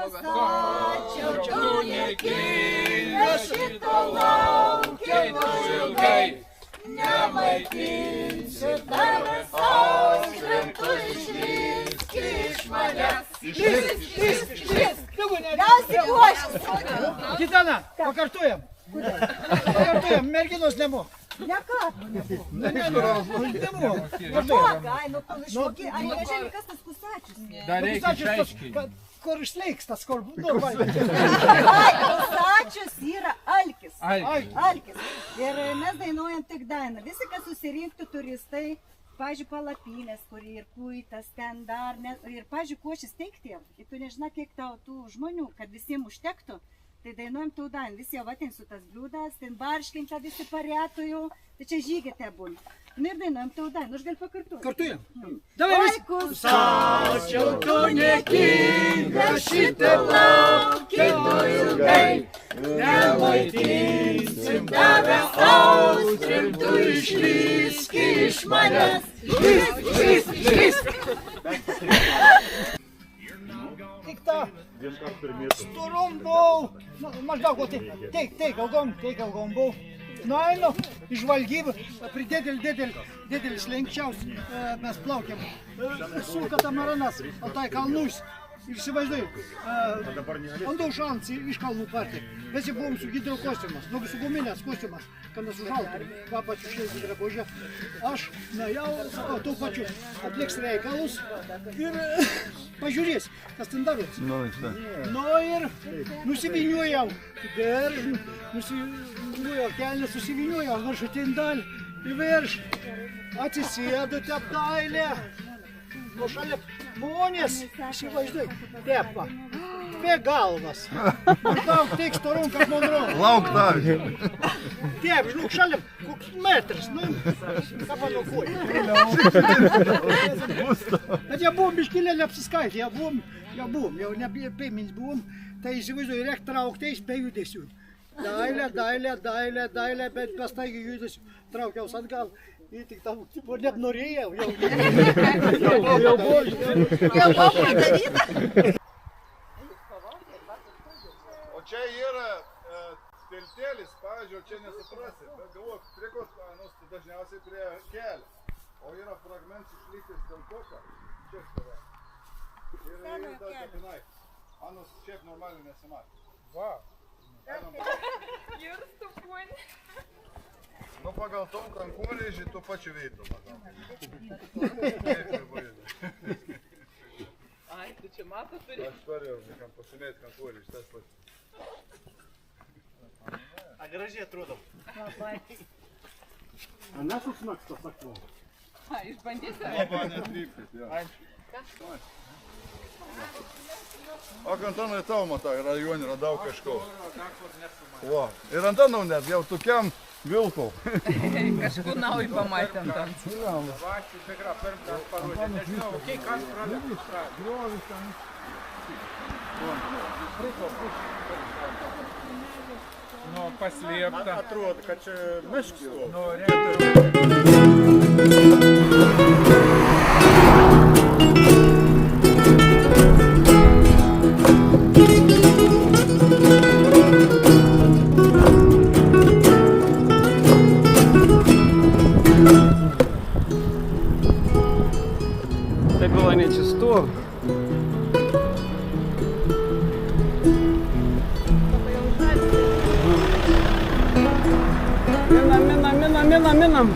Ačiū, tu niekinga šito laukiu ilgai. Nemaitinsiu tave sausrėm, tu išlįsk iš manęs. Išlįsk. Gausi košės. Gitana, pakartojam. Pakartojam, merginos nemoka. Ne ką? Nemoka. Ai, nu išmoki, ai nežinai, kas tas kusačius. Dar reikia išaiškinti. Kur išleikstas, kur normaliai. Ai, kusačius yra alkis. Alkis. Alkis. Ir mes dainuojam tik dainą. Visi, kas susirinktų turistai, pavyzdžiui, palapinės, kur ir kuitas ten dar, ir, pavyzdžiui, košės teikti, ir tu nežinai, kiek tau tų žmonių, kad visiems užtektų, tai dainuojam tų dainą. Visi jau ateins su tas bliūdas, ten barškinta, visi parėtojų, tai čia žygė te būna. Ir dainuojam tų dainą, aš gal pakartuoju. Kartuojam. Davai visi. Kusačiau, tu niekinga šitą laukiu ilgai. Nemaitinsim tave sausrėm, tu išlįsk iš manęs. Išlįsk. Tik tą storom buvau, maždaug teik ilgom buvau. Nueinu į žvalgybą, prie didelis lenkčiaus mes plaukiam. Su katamaranas, Altai kalnus. Ir įsivaizduoju, ant užšalants iš kalnų partį. Visi buvom su hidrokostiumas, su guminės kostiumas, kad nesužaltum, va pačiu šilti drabužę. Aš nuėjau, sakau, tų pačių atliks reikalus ir pažiūrės, kas ten daros. Nu ir nusivyniojau, nusivyniojau kelnes, susivyniojau viršų tindalį į virš, atsisėdu tepdailę. O šalia žmonės, įsivaizduoju, tepa, dvi galvas. Maždaug tiek storum, kaip monrom. Lauk tavį. Tep, žinok, šalia koks metras, nu, ką panokuoju. Bet jau buvom biškilėlį apsiskaitę, jau ne pėmins buvom, tai įsivaizduoju, reik trauktais be judesių. Dailė, bet pastaigiai judesių traukiaus atgal. Ir tik tam, net norėjau, jau buvo. Jau buvo padaryta. O čia yra tiltelis, pavyzdžiui, čia nesuprasi, bet galvoju, prie ko dažniausiai prie kelio. O yra fragmentas išlikęs dėl koka, čia stovė. Ir dar kapinai. Anas šiaip normaliai nesimatė. Va. Ir stupuonė. Nu, pagal tom kankorėžį tu pačiu veidu. Ai, tu čia mato turi. Aš turėjau, kam pasimėti kankorėžį, tas pats. A gražiai atrodo. A nesus naktas aktuo. A, išbandysi? Netryptis, jo. O Antanai tau matai, rajone radau kažko. Va, ir Antanau net, jau tokiam vilkau. Kažkur nauji pamatėm ten. Nu, paslėpta. Atrodo, kad čia miškis. Так было нечисто. Минам.